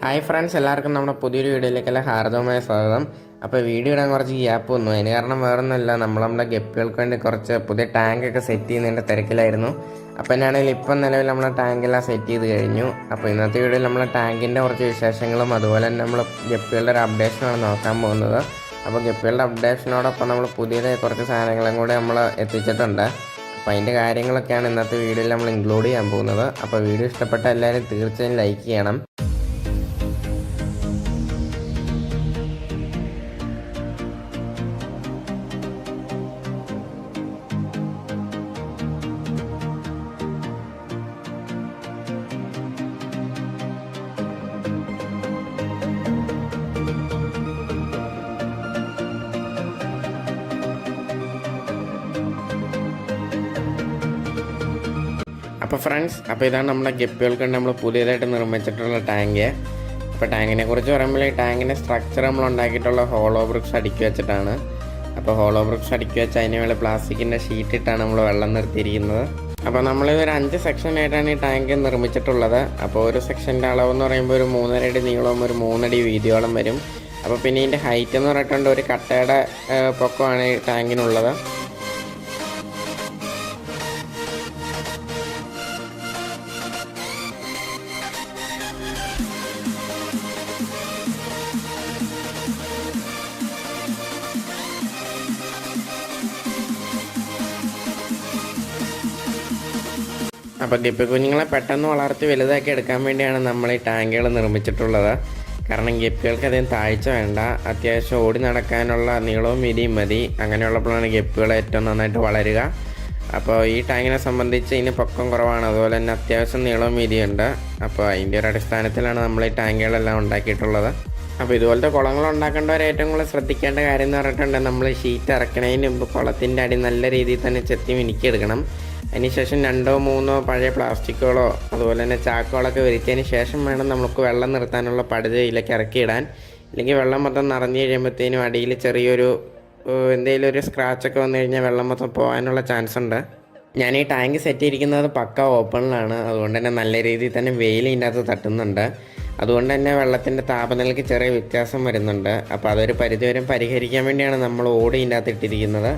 Hi friends, എല്ലാവർക്കും നമ്മുടെ പുതിയൊരു വീഡിയോയിലേക്കെല്ലാം ഹാർദവമായ സ്വാഗതം. അപ്പോൾ വീഡിയോ ഇടാൻ കുറച്ച് ഗ്യാപ്പ് വന്നു. അതിന് കാരണം വേറൊന്നുമില്ല, നമ്മുടെ ഗപ്പികൾക്ക് വേണ്ടി കുറച്ച് പുതിയ ടാങ്കൊക്കെ സെറ്റ് ചെയ്യുന്നതിൻ്റെ തിരക്കിലായിരുന്നു. അപ്പോൾ എന്നാണെങ്കിൽ ഇപ്പം നിലവിൽ നമ്മൾ ടാങ്കെല്ലാം സെറ്റ് ചെയ്ത് കഴിഞ്ഞു. അപ്പോൾ ഇന്നത്തെ വീഡിയോയിൽ നമ്മൾ ടാങ്കിൻ്റെ കുറച്ച് വിശേഷങ്ങളും അതുപോലെ തന്നെ നമ്മൾ ഗപ്പികളുടെ ഒരു അപ്ഡേഷനാണ് നോക്കാൻ പോകുന്നത്. അപ്പോൾ ഗപ്പികളുടെ അപ്ഡേഷനോടൊപ്പം നമ്മൾ പുതിയതായി കുറച്ച് സാധനങ്ങളും കൂടെ നമ്മൾ എത്തിച്ചിട്ടുണ്ട്. അപ്പോൾ അതിൻ്റെ കാര്യങ്ങളൊക്കെയാണ് ഇന്നത്തെ വീഡിയോയിൽ നമ്മൾ ഇൻക്ലൂഡ് ചെയ്യാൻ പോകുന്നത്. അപ്പോൾ വീഡിയോ ഇഷ്ടപ്പെട്ട എല്ലാവരും തീർച്ചയായും ലൈക്ക് ചെയ്യണം. അപ്പോൾ ഫ്രണ്ട്സ്, ഇതാണ് നമ്മുടെ ഗപ്പികൾക്ക് നമ്മൾ പുതിയതായിട്ട് നിർമ്മിച്ചിട്ടുള്ള ടാങ്ക്. അപ്പോൾ ടാങ്കിനെ കുറിച്ച് പറയുമ്പോൾ ഈ ടാങ്കിൻ്റെ സ്ട്രക്ചർ നമ്മൾ ഉണ്ടാക്കിയിട്ടുള്ള ഹോളോ ബ്രിക്സ് അടുക്കി വെച്ചിട്ടാണ്. അപ്പോൾ ഹോളോ ബ്രിക്സ് അടുക്കി വെച്ച് അതിന് വേണ്ടി പ്ലാസ്റ്റിക്കിൻ്റെ ഷീറ്റ് ഇട്ടാണ് നമ്മൾ വെള്ളം നിർത്തിയിരിക്കുന്നത്. അപ്പോൾ നമ്മളിതൊരു 5 സെക്ഷനായിട്ടാണ് ഈ ടാങ്ക് നിർമ്മിച്ചിട്ടുള്ളത്. അപ്പോൾ ഒരു സെക്ഷൻ്റെ അളവെന്ന് പറയുമ്പോൾ ഒരു 3.5 അടി നീളവും ഒരു 3 അടി വീതിയോളം വരും. അപ്പോൾ പിന്നെ ഇതിൻ്റെ ഹൈറ്റ് എന്ന് പറഞ്ഞിട്ടുണ്ട് ഒരു കട്ടയുടെ പൊക്കമാണ് ഈ ടാങ്കിനുള്ളത്. അപ്പോൾ ഗപ്പി കുഞ്ഞുങ്ങളെ പെട്ടെന്ന് വളർത്തി വലുതാക്കി എടുക്കാൻ വേണ്ടിയാണ് നമ്മൾ ഈ ടാങ്കുകൾ നിർമ്മിച്ചിട്ടുള്ളത്. കാരണം ഗപ്പികൾക്ക് അധികം താഴ്ച വേണ്ട, അത്യാവശ്യം ഓടി നടക്കാനുള്ള നീളവും വീതിയും മതി. അങ്ങനെയുള്ളപ്പോഴാണ് ഗപ്പികൾ ഏറ്റവും നന്നായിട്ട് വളരുക. അപ്പോൾ ഈ ടാങ്കിനെ സംബന്ധിച്ച് ഇതിന് പൊക്കം കുറവാണ്, അതുപോലെ തന്നെ അത്യാവശ്യം നീളവും വീതിയുണ്ട്. അപ്പോൾ അതിൻ്റെ ഒരു അടിസ്ഥാനത്തിലാണ് നമ്മൾ ഈ ടാങ്കുകളെല്ലാം ഉണ്ടാക്കിയിട്ടുള്ളത്. അപ്പോൾ ഇതുപോലത്തെ കുളങ്ങൾ ഉണ്ടാക്കേണ്ടവർ ഏറ്റവും കൂടുതൽ ശ്രദ്ധിക്കേണ്ട കാര്യം എന്ന് പറഞ്ഞിട്ടുണ്ടെങ്കിൽ നമ്മൾ ഷീറ്റ് ഇറക്കണതിന് മുമ്പ് കുളത്തിൻ്റെ അടി നല്ല രീതിയിൽ തന്നെ ചെത്തി മിനുക്കിയെടുക്കണം. അതിനുശേഷം 2-3 പഴയ പ്ലാസ്റ്റിക്കുകളോ അതുപോലെ തന്നെ ചാക്കുകളൊക്കെ വിരിച്ചതിന് ശേഷം വേണം നമുക്ക് വെള്ളം നിർത്താനുള്ള പടുതയിലേക്ക് ഇറക്കിയിടാൻ. ഇല്ലെങ്കിൽ വെള്ളം മൊത്തം നിറഞ്ഞു കഴിയുമ്പോഴത്തേനും അടിയിൽ ചെറിയൊരു എന്തെങ്കിലും ഒരു സ്ക്രാച്ചൊക്കെ വന്നു കഴിഞ്ഞാൽ വെള്ളം മൊത്തം പോകാനുള്ള ചാൻസ് ഉണ്ട്. ഞാൻ ഈ ടാങ്ക് സെറ്റ് ചെയ്തിരിക്കുന്നത് പക്ക ഓപ്പണിലാണ്, അതുകൊണ്ട് തന്നെ നല്ല രീതിയിൽ തന്നെ വെയിൽ ഇതിൻ്റെ അകത്ത് തട്ടുന്നുണ്ട്. അതുകൊണ്ട് തന്നെ വെള്ളത്തിൻ്റെ താപനിലയ്ക്ക് ചെറിയ വ്യത്യാസം വരുന്നുണ്ട്. അപ്പോൾ അതൊരു പരിധിവരെ പരിഹരിക്കാൻ വേണ്ടിയാണ് നമ്മൾ ഓടി ഇതിൻ്റെ അകത്ത് ഇട്ടിരിക്കുന്നത്.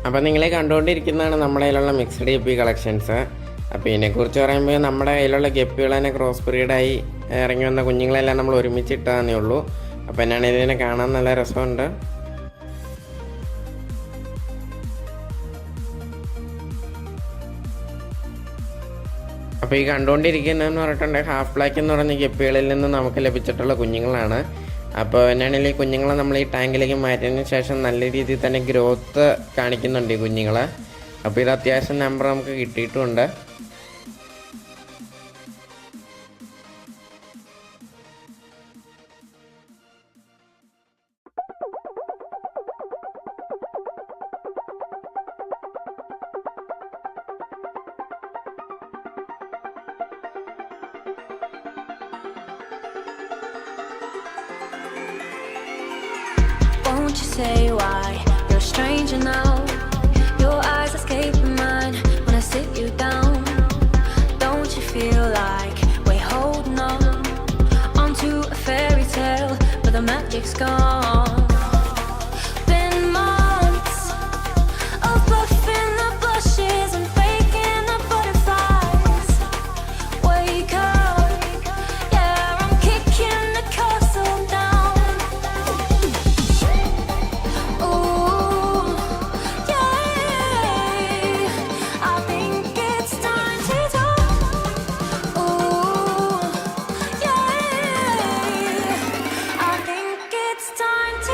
അപ്പോൾ നിങ്ങളെ കണ്ടുകൊണ്ടിരിക്കുന്നതാണ് നമ്മുടെ കയ്യിലുള്ള മിക്സ്ഡ് ഗപ്പി കളക്ഷൻസ്. അപ്പോൾ ഇതിനെക്കുറിച്ച് പറയുമ്പോൾ നമ്മുടെ കയ്യിലുള്ള ഗപ്പികൾ തന്നെ ക്രോസ് ബ്രീഡായി ഇറങ്ങി വന്ന കുഞ്ഞുങ്ങളെല്ലാം നമ്മൾ ഒരുമിച്ചിട്ടതേ ഉള്ളൂ. അപ്പോൾ എന്നാണ് ഇതിനെ കാണാൻ നല്ല രസമുണ്ട്. അപ്പോൾ ഈ കണ്ടുകൊണ്ടിരിക്കുന്നതെന്ന് പറഞ്ഞിട്ടുണ്ടെങ്കിൽ ഹാഫ് ബ്ലാക്ക് എന്ന് പറഞ്ഞ ഗപ്പികളിൽ നിന്ന് നമുക്ക് ലഭിച്ചിട്ടുള്ള കുഞ്ഞുങ്ങളാണ്. അപ്പോൾ എന്നാണെങ്കിൽ ഈ കുഞ്ഞുങ്ങളെ നമ്മൾ ഈ ടാങ്കിലേക്ക് മാറ്റിയതിന് ശേഷം നല്ല രീതിയിൽ തന്നെ ഗ്രോത്ത് കാണിക്കുന്നുണ്ട് ഈ കുഞ്ഞുങ്ങൾ. അപ്പോൾ ഇത് അത്യാവശ്യം നമ്പർ നമുക്ക് കിട്ടിയിട്ടുമുണ്ട്. Won't you say why you're a stranger now? Your eyes escape mine when I sit you down. Don't you feel like we're holding on onto a fairy tale, but the magic's gone? Been months of bluffing the blushes and faking the butterflies. Wake up, yeah, I'm kicking the castle down. Time to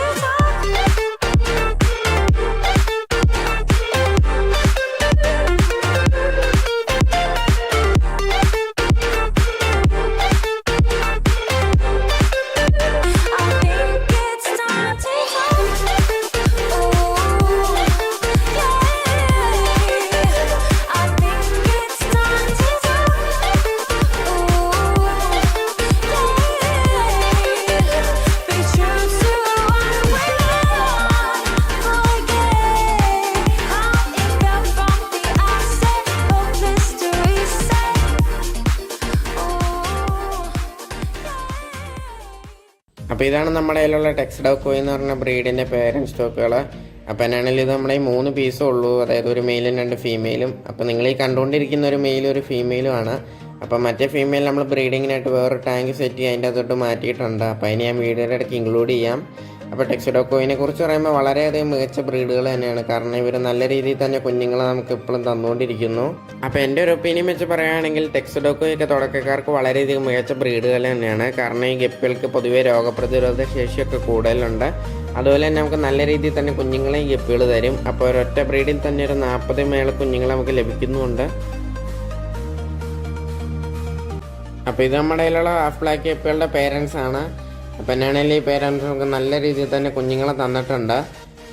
അപ്പോൾ ഇതാണ് നമ്മുടെ കയ്യിലുള്ള ടെക്സ്ഡോക്കോയ് എന്ന് പറഞ്ഞ ബ്രീഡിൻ്റെ parent സ്റ്റോക്കുകൾ. അപ്പോൾ എന്നാണെങ്കിൽ ഇത് നമ്മുടെ ഈ 3 പീസേ ഉള്ളൂ, അതായത് ഒരു മെയിലും 2 ഫീമെയിലും. അപ്പോൾ നിങ്ങൾ ഈ കണ്ടുകൊണ്ടിരിക്കുന്ന ഒരു മെയിലും ഒരു ഫീമെയിലും ആണ്. അപ്പോൾ മറ്റേ ഫീമെയിൽ നമ്മൾ ബ്രീഡിങ്ങിനായിട്ട് വേറൊരു ടാങ്ക് സെറ്റ് ചെയ്ത് അതിൻ്റെ അകത്തോട്ട് മാറ്റിയിട്ടുണ്ട്. അപ്പോൾ അതിന് ഞാൻ വീഡിയോയുടെ ഇടയ്ക്ക് ഇൻക്ലൂഡ് ചെയ്യാം. അപ്പോൾ ടെക്സ്ഡോക്കോയിനെ കുറിച്ച് പറയുമ്പോൾ വളരെയധികം മികച്ച ബ്രീഡുകൾ തന്നെയാണ്. കാരണം ഇവർ നല്ല രീതിയിൽ തന്നെ കുഞ്ഞുങ്ങളെ നമുക്ക് ഇപ്പോഴും തന്നുകൊണ്ടിരിക്കുന്നു. അപ്പോൾ എൻ്റെ ഒരു ഒപ്പീനിയൻ വെച്ച് പറയുകയാണെങ്കിൽ ടെക്സ്ഡോക്കോയൊക്കെ തുടക്കക്കാർക്ക് വളരെയധികം മികച്ച ബ്രീഡുകൾ തന്നെയാണ്. കാരണം ഈ ഗപ്പികൾക്ക് പൊതുവേ രോഗപ്രതിരോധ ശേഷിയൊക്കെ കൂടുതലുണ്ട്. അതുപോലെ തന്നെ നമുക്ക് നല്ല രീതിയിൽ തന്നെ കുഞ്ഞുങ്ങളെ ഈ ഗപ്പികൾ തരും. അപ്പോൾ ഒരൊറ്റ ബ്രീഡിൽ തന്നെ ഒരു 40 മേലെ കുഞ്ഞുങ്ങളെ നമുക്ക് ലഭിക്കുന്നുമുണ്ട്. അപ്പോൾ ഇത് നമ്മുടെ കയ്യിലുള്ള ഹാഫ് ബ്ലാക്ക് ഗപ്പികളുടെ പേരൻസ് ആണ്. അപ്പോൾ എന്നാണെങ്കിൽ ഈ പേരൻസ് നമുക്ക് നല്ല രീതിയിൽ തന്നെ കുഞ്ഞുങ്ങളെ തന്നിട്ടുണ്ട്.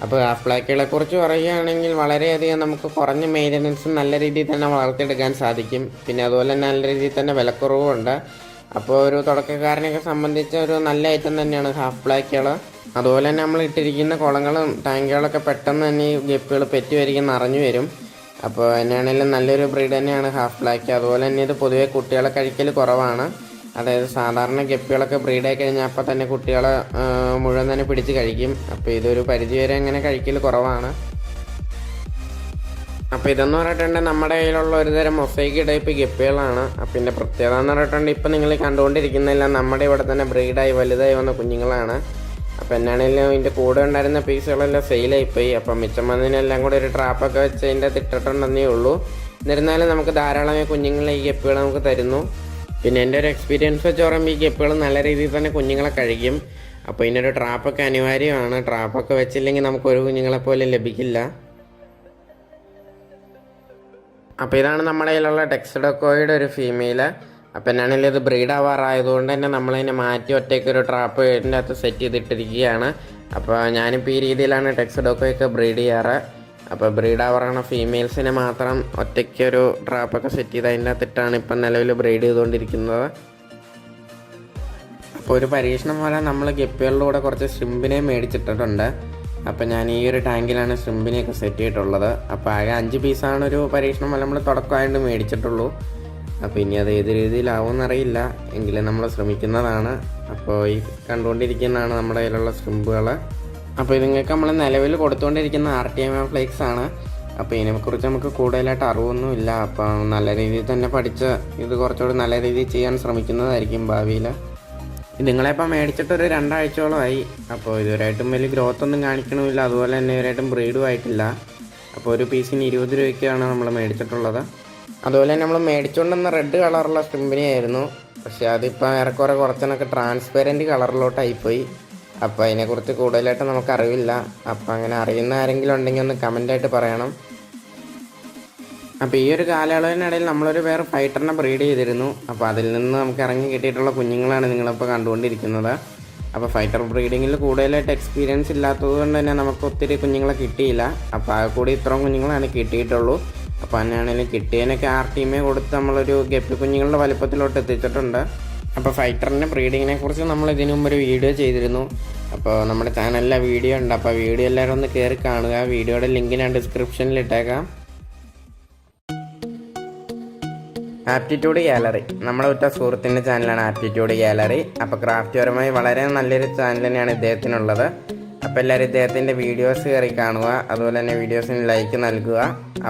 അപ്പോൾ ഹാഫ് ബ്ലാക്കുകളെ കുറിച്ച് പറയുകയാണെങ്കിൽ വളരെയധികം നമുക്ക് കുറഞ്ഞ മെയിൻ്റനൻസും നല്ല രീതിയിൽ തന്നെ വളർത്തിയെടുക്കാൻ സാധിക്കും. പിന്നെ അതുപോലെ തന്നെ നല്ല രീതിയിൽ തന്നെ വിലക്കുറവുമുണ്ട്. അപ്പോൾ ഒരു തുടക്കക്കാരനെയൊക്കെ സംബന്ധിച്ച് ഒരു നല്ല ഐറ്റം തന്നെയാണ് ഹാഫ് ബ്ലാക്കുകൾ. അതുപോലെ തന്നെ നമ്മൾ ഇട്ടിരിക്കുന്ന കുളങ്ങളും ടാങ്കുകളൊക്കെ പെട്ടെന്ന് തന്നെ ഈ ഗപ്പികൾ പെറ്റി വരികയും നിറഞ്ഞു വരും. അപ്പോൾ എന്നാണെങ്കിലും നല്ലൊരു ബ്രീഡ് തന്നെയാണ് ഹാഫ് ബ്ലാക്ക്. അതുപോലെ തന്നെ ഇത് പൊതുവെ കുട്ടികളെ കഴിക്കൽ കുറവാണ്. അതായത് സാധാരണ ഗപ്പികളൊക്കെ ബ്രീഡായി കഴിഞ്ഞാൽ അപ്പോൾ തന്നെ കുട്ടികളെ മുഴുവൻ തന്നെ പിടിച്ച് കഴിക്കും. അപ്പോൾ ഇതൊരു പരിധിവരെ അങ്ങനെ കഴിക്കൽ കുറവാണ്. അപ്പോൾ ഇതെന്ന് പറഞ്ഞിട്ടുണ്ടെങ്കിൽ നമ്മുടെ കയ്യിലുള്ള ഒരുതരം മൊസൈക്ക് ടൈപ്പ് ഗപ്പികളാണ്. അപ്പോൾ ഇതിൻ്റെ പ്രത്യേകത എന്ന് പറഞ്ഞിട്ടുണ്ടെങ്കിൽ ഇപ്പോൾ നിങ്ങൾ കണ്ടുകൊണ്ടിരിക്കുന്നതെല്ലാം നമ്മുടെ ഇവിടെ തന്നെ ബ്രീഡായി വലുതായി വന്ന കുഞ്ഞുങ്ങളാണ്. അപ്പോൾ എന്നാണെങ്കിലും ഇതിൻ്റെ കൂടെ ഉണ്ടായിരുന്ന പീസുകളെല്ലാം സെയിലായിപ്പോയി. അപ്പം മിച്ചം വന്നതിനെല്ലാം കൂടെ ഒരു ട്രാപ്പൊക്കെ വെച്ച് അതിൻ്റെ അകത്ത് ഇട്ടിട്ടുണ്ടെന്നേ ഉള്ളൂ. എന്നിരുന്നാലും നമുക്ക് ധാരാളമായി കുഞ്ഞുങ്ങളെ ഈ ഗപ്പികൾ നമുക്ക് തരുന്നു. പിന്നെ എൻ്റെ ഒരു എക്സ്പീരിയൻസ് വെച്ച് പറയുമ്പോൾ ഈ ഗപ്പികൾ നല്ല രീതിയിൽ തന്നെ കുഞ്ഞുങ്ങളെ കഴിക്കും. അപ്പോൾ ഇതിനൊരു ട്രാപ്പൊക്കെ അനിവാര്യമാണ്. ട്രാപ്പൊക്കെ വെച്ചില്ലെങ്കിൽ നമുക്ക് ഒരു കുഞ്ഞുങ്ങളെ പോലും ലഭിക്കില്ല. അപ്പോൾ ഇതാണ് നമ്മുടെ കയ്യിലുള്ള ടെക്സ്ഡോക്കോയുടെ ഒരു ഫീമെയിൽ. അപ്പോൾ എന്നാണെങ്കിലും ഇത് ബ്രീഡ് ആവാറായതുകൊണ്ട് തന്നെ നമ്മളതിനെ മാറ്റി ഒറ്റയ്ക്ക് ഒരു ട്രാപ്പ് ഇതിൻ്റെ അകത്ത് സെറ്റ് ചെയ്തിട്ടിരിക്കുകയാണ്. അപ്പോൾ ഞാനിപ്പോൾ ഈ രീതിയിലാണ് ടെക്സ്ഡോക്കോയൊക്കെ ബ്രീഡ് ചെയ്യാറ്. അപ്പോൾ ബ്രീഡ് ആവാറാണ് ഫീമെയിൽസിനെ മാത്രം ഒറ്റയ്ക്കൊരു ട്രാപ്പൊക്കെ സെറ്റ് ചെയ്ത് അതിൻ്റെ അകത്തിട്ടാണ് ഇപ്പം നിലവിൽ ബ്രീഡ് ചെയ്തുകൊണ്ടിരിക്കുന്നത്. അപ്പോൾ ഒരു പരീക്ഷണം പോലെ നമ്മൾ ഗപ്പികളുടെ കൂടെ കുറച്ച് ഷ്രിമ്പിനെ മേടിച്ചിട്ടിട്ടുണ്ട്. അപ്പോൾ ഞാൻ ഈ ഒരു ടാങ്കിലാണ് ഷ്രിമ്പിനെയൊക്കെ സെറ്റ് ചെയ്തിട്ടുള്ളത്. അപ്പോൾ ആകെ 5 പീസാണ് ഒരു പരീക്ഷണം പോലെ നമ്മൾ തുടക്കമായിട്ട് മേടിച്ചിട്ടുള്ളൂ. അപ്പോൾ ഇനി അത് ഏത് രീതിയിലാവുമെന്നറിയില്ല, എങ്കിലും നമ്മൾ ശ്രമിക്കുന്നതാണ്. അപ്പോൾ ഈ കണ്ടുകൊണ്ടിരിക്കുന്നതാണ് നമ്മുടെ കയ്യിലുള്ള ഷ്രിമ്പുകൾ. അപ്പോൾ ഇതുങ്ങൾക്ക് നമ്മൾ നിലവിൽ കൊടുത്തുകൊണ്ടിരിക്കുന്ന RTMA ഫ്ലേക്സ് ആണ്. അപ്പോൾ ഇതിനെക്കുറിച്ച് നമുക്ക് കൂടുതലായിട്ട് അറിവൊന്നുമില്ല. അപ്പോൾ നല്ല രീതിയിൽ തന്നെ പഠിച്ച് ഇത് കുറച്ചുകൂടി നല്ല രീതിയിൽ ചെയ്യാൻ ശ്രമിക്കുന്നതായിരിക്കും ഭാവിയിൽ. നിങ്ങളിപ്പോൾ മേടിച്ചിട്ടൊരു 2 ആഴ്ചയോളമായി. അപ്പോൾ ഇതുവരെയായിട്ടും വലിയ ഗ്രോത്ത് ഒന്നും കാണിക്കണമില്ല. അതുപോലെ തന്നെ ഇവരായിട്ടും ബ്രീഡും ആയിട്ടില്ല. അപ്പോൾ ഒരു പീസിന് 20 രൂപയ്ക്കാണ് നമ്മൾ മേടിച്ചിട്ടുള്ളത്. അതുപോലെ തന്നെ നമ്മൾ മേടിച്ചുകൊണ്ടുവന്ന റെഡ് കളറുള്ള സ്ട്രിമ്പിനെയായിരുന്നു. പക്ഷേ അതിപ്പോൾ ഏറെക്കുറെ കുറച്ചൊക്കെ ട്രാൻസ്പെറൻറ്റ് കളറിലോട്ടായിപ്പോയി. അപ്പോൾ അതിനെക്കുറിച്ച് കൂടുതലായിട്ട് നമുക്ക് അറിവില്ല. അപ്പോൾ അങ്ങനെ അറിയുന്ന ആരെങ്കിലും ഉണ്ടെങ്കിൽ ഒന്ന് കമൻ്റായിട്ട് പറയണം. അപ്പോൾ ഈ ഒരു കാലയളവിനിടയിൽ നമ്മളൊരു വേറെ ഫൈറ്ററിനെ ബ്രീഡ് ചെയ്തിരുന്നു. അപ്പോൾ അതിൽ നിന്ന് നമുക്ക് ഇറങ്ങി കിട്ടിയിട്ടുള്ള കുഞ്ഞുങ്ങളാണ് നിങ്ങളിപ്പോൾ കണ്ടുകൊണ്ടിരിക്കുന്നത്. അപ്പോൾ ഫൈറ്റർ ബ്രീഡിങ്ങിൽ കൂടുതലായിട്ട് എക്സ്പീരിയൻസ് ഇല്ലാത്തത് കൊണ്ട് തന്നെ നമുക്ക് ഒത്തിരി കുഞ്ഞുങ്ങളെ കിട്ടിയില്ല. അപ്പോൾ ആ കൂടി ഇത്രയും കുഞ്ഞുങ്ങളാണ് കിട്ടിയിട്ടുള്ളൂ. അപ്പോൾ തന്നെയാണെങ്കിലും കിട്ടിയതിനൊക്കെ RTMA കൊടുത്ത് നമ്മളൊരു ഗപ്പി കുഞ്ഞുങ്ങളുടെ വലുപ്പത്തിലോട്ട് എത്തിച്ചിട്ടുണ്ട്. അപ്പോൾ ഫൈറ്ററിൻ്റെ ബ്രീഡിങ്ങിനെ കുറിച്ച് നമ്മൾ ഇതിനു മുമ്പ് ഒരു വീഡിയോ ചെയ്തിരുന്നു. അപ്പോൾ നമ്മുടെ ചാനലിലെ വീഡിയോ ഉണ്ട്. അപ്പോൾ വീഡിയോ എല്ലാവരും ഒന്ന് കയറി കാണുക. വീഡിയോയുടെ ലിങ്ക് ഞാൻ ഡിസ്ക്രിപ്ഷനിൽ ഇട്ടേക്കാം. ആപ്റ്റിറ്റ്യൂഡ് ഗാലറി നമ്മളെ ഒറ്റ സുഹൃത്തിൻ്റെ ചാനലാണ് ആപ്റ്റിറ്റ്യൂഡ് ഗാലറി. അപ്പോൾ ക്രാഫ്റ്റ് പരമായി വളരെ നല്ലൊരു ചാനൽ തന്നെയാണ് ഇദ്ദേഹത്തിനുള്ളത്. അപ്പോൾ എല്ലാവരും ഇദ്ദേഹത്തിൻ്റെ വീഡിയോസ് കയറി കാണുക. അതുപോലെ തന്നെ വീഡിയോസിന് ലൈക്ക് നൽകുക.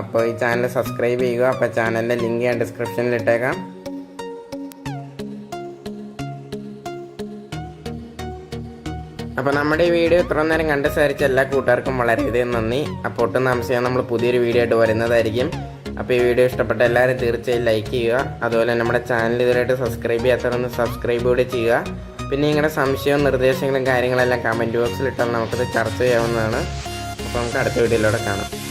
അപ്പോൾ ഈ ചാനൽ സബ്സ്ക്രൈബ് ചെയ്യുക. അപ്പോൾ ചാനലിൻ്റെ ലിങ്ക് ഞാൻ ഡിസ്ക്രിപ്ഷനിൽ ഇട്ടേക്കാം. അപ്പോൾ നമ്മുടെ ഈ വീഡിയോ ഇത്ര നേരം കണ്ട് സഹകരിച്ച എല്ലാ കൂട്ടുകാർക്കും വളരെയധികം നന്ദി. അപ്പോൾ ഒട്ടും താമസിയാൻ നമ്മൾ പുതിയൊരു വീഡിയോ ആയിട്ട് വരുന്നതായിരിക്കും. അപ്പോൾ ഈ വീഡിയോ ഇഷ്ടപ്പെട്ട എല്ലാവരും തീർച്ചയായും ലൈക്ക് ചെയ്യുക. അതുപോലെ നമ്മുടെ ചാനൽ ഇതുവരെയായിട്ട് സബ്സ്ക്രൈബ് ചെയ്യാത്തവരൊന്ന് സബ്സ്ക്രൈബ് കൂടി ചെയ്യുക. പിന്നെ നിങ്ങളുടെ സംശയവും നിർദ്ദേശങ്ങളും കാര്യങ്ങളെല്ലാം കമൻറ്റ് ബോക്സിൽ ഇട്ടാൽ നമുക്കത് ചർച്ച ചെയ്യാവുന്നതാണ്. അപ്പോൾ നമുക്ക് അടുത്ത വീഡിയോയിലൂടെ കാണാം.